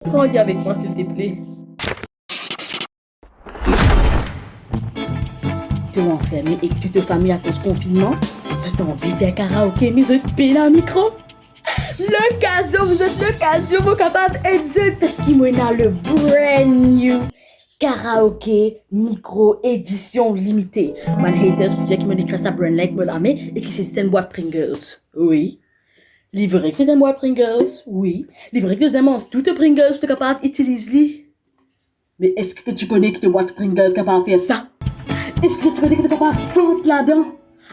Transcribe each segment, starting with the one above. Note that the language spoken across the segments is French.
Prends-les avec moi, s'il te plaît. Tu es enfermé et que tu te familles à cause du confinement? Je t'envie d'un karaoké, mais je te paye le micro. L'occasion, vous êtes l'occasion, mon capable. Et ce qui m'a le brand new karaoké micro édition limitée. Man haters, vous qui me décrit ça brand like me la main et qui c'est une boîte Pringles. Oui. Livré que c'est une boîte Pringles. Oui. Livré que c'est toutes Pringles, tu es capable d'utiliser. Mais est-ce que tu connais que tu boîte Pringles capable de faire ça? Est-ce que tu connais que tu es capable de sentir là-dedans?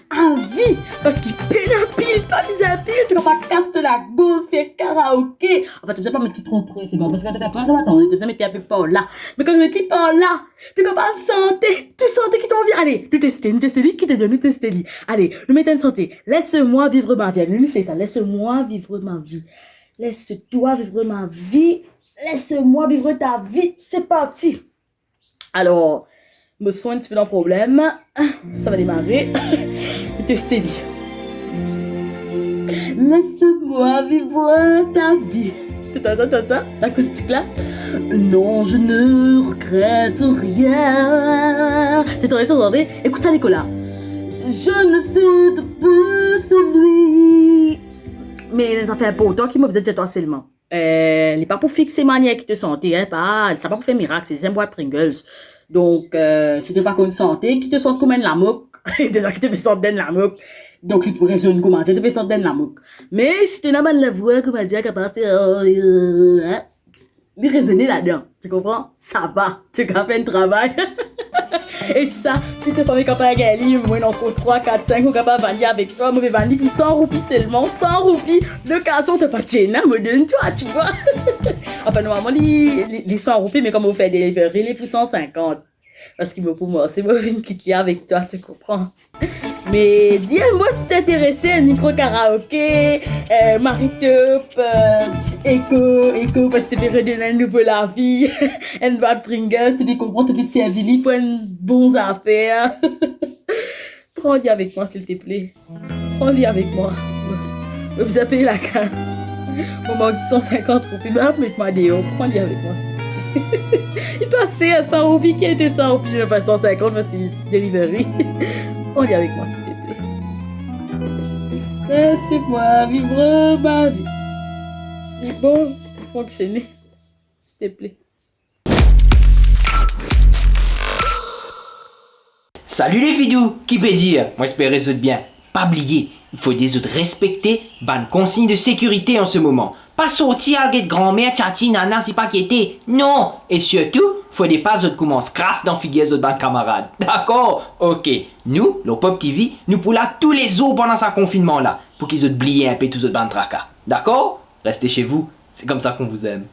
À vie, parce qu'il pile un pile, pas mis un pile, tu vas pas casser la gauche, faire karaoké. En fait, tu ne sais pas mettre qui trop près, c'est bon, parce que quand tu as pas attendre, tu sais mettre un peu par là. Mais quand tu mets par là, tu vas pas santé, tu sentais qui t'en vient. Allez, nous tester, qui te dit, nous tester. Allez, nous mettons une santé. Laisse-moi vivre ma vie. Nous c'est ça, laisse-moi vivre ma vie. Laisse-toi vivre ma vie. Laisse-moi vivre ta vie. C'est parti. Alors, me soigne un petit peu d'un problème. Ça va démarrer. Tester. Laisse-moi vivre ta vie. T'entends ça? L'acoustique là? Non, je ne regrette rien. T'entends? Écoute ça, Nicolas. Je ne sais plus celui. Mais ça fait un peu autant qu'il m'a besoin de toi seulement. Il n'est pas pour fixer manière qui te santé, hein, pas. Ça pas pour faire miracle, c'est un boîte Pringles. Donc, si tu n'es pas comme santé, qui te sent comme un lamouk. Déjà qui te fait sentir la moque. Donc, il pourrait jouer une commande, tu te fais sentir la moque. Mais si tu n'as pas de la voix, comme elle dit, capable de faire, il raisonner là-dedans. Tu comprends? Ça va. Tu as fait un travail. Et ça, tu te fais capable de gagner, moi, encore 3, 4, 5, on est capable de vendre avec toi. Moi, je vais vendre pour 100 roupies seulement. 100 roupies. De casson, tu n'as pas de chaîne, me donne toi, tu vois. Enfin, normalement, les 100 roupies, mais comme on fait des livrer les pour 150. Parce que pour moi, c'est moi qui quitte avec toi, tu comprends? Mais dis-moi si t'es intéressé à un micro karaoké, Maritop, Echo, parce que tu peux redonner un nouveau la vie, un bad Pringles, tu comprends, tu peux servir pour une bonne affaire. Prends-les avec moi, s'il te plaît. Prends-les avec moi. Vous avez payé la casse. Au manque 150 roupies, mais mets-moi dehors. Prends-les avec moi, s'il te plaît. Il passait à 100 roupies, qui était 100 roupies, je ne pas 150 parce que c'est delivery. On est avec moi, s'il te plaît. Laissez-moi vivre ma vie. C'est bon, fonctionner, s'il te plaît. Salut les vidéos, qui peut dire? Moi j'espère les autres bien. Pas oublier, il faut des autres respecter bonne consigne de sécurité en ce moment. Pas sortir avec grand-mère, tchati, nana, c'est pas quitter. Non! Et surtout, faut des pas autres commencent crasse dans figues autres bandes camarades. D'accord? Ok. Nous, le Pop TV, nous pour là tous les jours pendant ce confinement là. Pour qu'ils oublient un peu tous autres bandes tracas. D'accord? Restez chez vous. C'est comme ça qu'on vous aime.